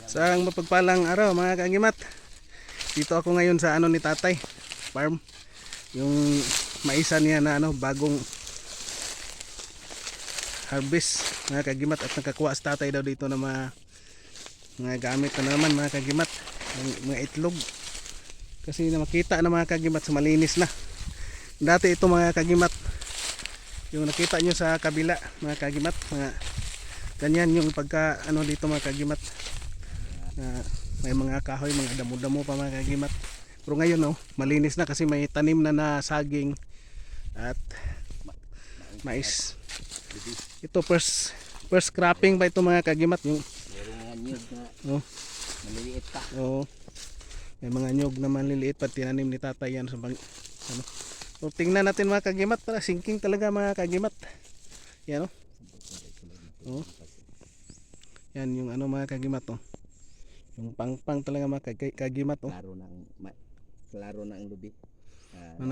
Sa mapagpalang araw mga kagimat. Dito ako ngayon sa ano ni Tatay farm. Yung maisa niya na ano bagong harvest mga kagimat, at nakakuha sa Tatay daw dito na mga gamit na naman mga kagimat, mga itlog. Kasi na makita na mga kagimat sa malinis na. Dati ito mga kagimat, yung nakita nyo sa kabila mga kagimat, mga ganyan yung pagka ano dito mga kagimat. May mga kahoy, mga damo-damo pa mga kagimat. Pero ngayon malinis na kasi may tanim na saging at mais. Ito first cropping pa ito mga kagimat. Yung meron nga nyug na maliliit pa. Oo. May mga nyug na maliliit pa tinanim ni Tatay yan sa ano. So tingnan natin mga kagimat, para sinking talaga mga kagimat. Yan oh. Yan yung ano mga kagimat yung pang talaga mga kagimat Klaro na ang lubi.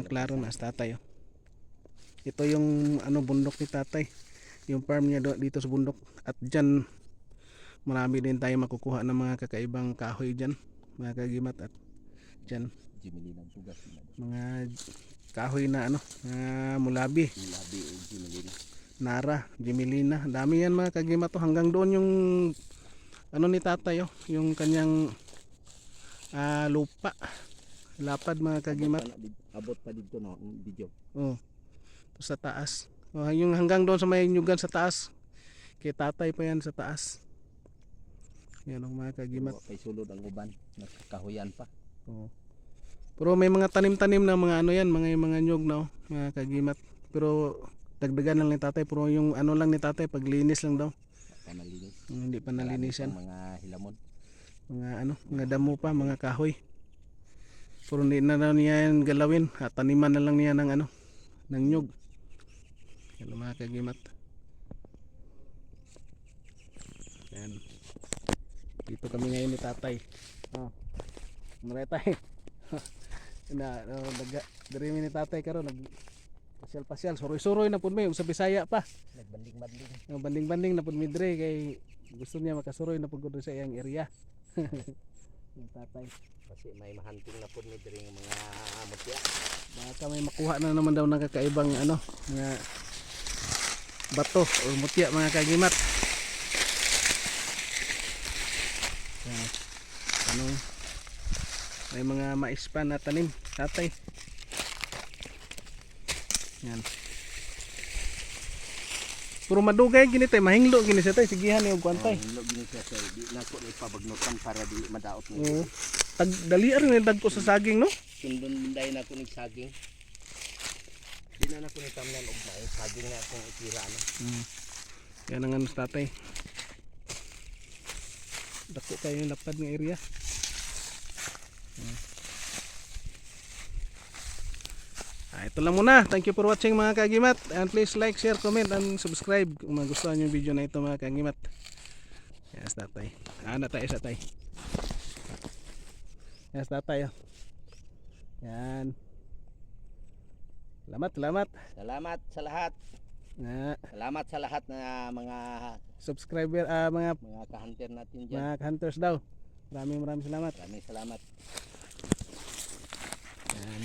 Klaro na sa Tatay Ito yung ano bundok ni Tatay. Yung farm niya dito sa bundok, at dyan marami din tayo makukuha ng mga kakaibang kahoy dyan mga kagimat. At dyan mga kahoy na mulabi, nara, jimilina, dami yan mga kagimat hanggang doon yung ano ni Tatay yung kanyang lupa, lapad mga kagimat. Abot pa dito no video. Sa taas. Yung hanggang doon sa may nyugan sa taas. Kay Tatay pa yan sa taas. Yan mga kagimat. Kay sulod ang uban, nagkahuyan pa. Pero may mga tanim-tanim na mga ano yan, mga nyug na mga kagimat. Pero dagdagan lang ni Tatay, pero yung ano lang ni Tatay, paglinis lang daw. Hindi pa nalinis yan. Mga hilamon. Mga damo pa, mga kahoy. Pero hindi na daw niya yan galawin. At taniman na lang niya ng ng nyug. Yan mga kagimat. Yan. Dito kami ngayon ni Tatay. Maray tayo. Dari ni Tatay karon pasyal-pasyal, suroy-suroy na pud may sa Bisaya pa. Nagbanding-banding. Banding-banding na pud mi dire kay gusto niya makasuroy na pud sa iyang area. Yung Tatay. Kasi may mahanting na pud mi dire ng mga mutya. Baka may makuha na naman daw ng kakaibang mga bato o mutya mga kagimat. May mga mais pa na tanim Tatay. Yan. Puro madugay gini tay, mahinglo gini sa tay, sigihan ni og kwantay. Mahinglo gini siya tay, di nako ni pabagnutan para di madaot mo. Tag dali rin dagko sa saging no? Sundon munday na ko ni saging. Di na nako ni tamnan og mais, saging na akong itira Yan ang sa Tatay. Dako kayo yung lapad ng area. Ito lang muna. Thank you for watching mga kagimat, and please like, share, comment, and subscribe kung magustuhan yung video na ito mga kagimat. Yes, Tatay. Tayo sa Tatay. Yes, Tatay. Yan. Salamat. Salamat sa lahat. Salamat sa lahat na mga Subscriber, mga ka-hunter natin dyan. Mga hunters daw. Maraming salamat. Maraming salamat. Yan.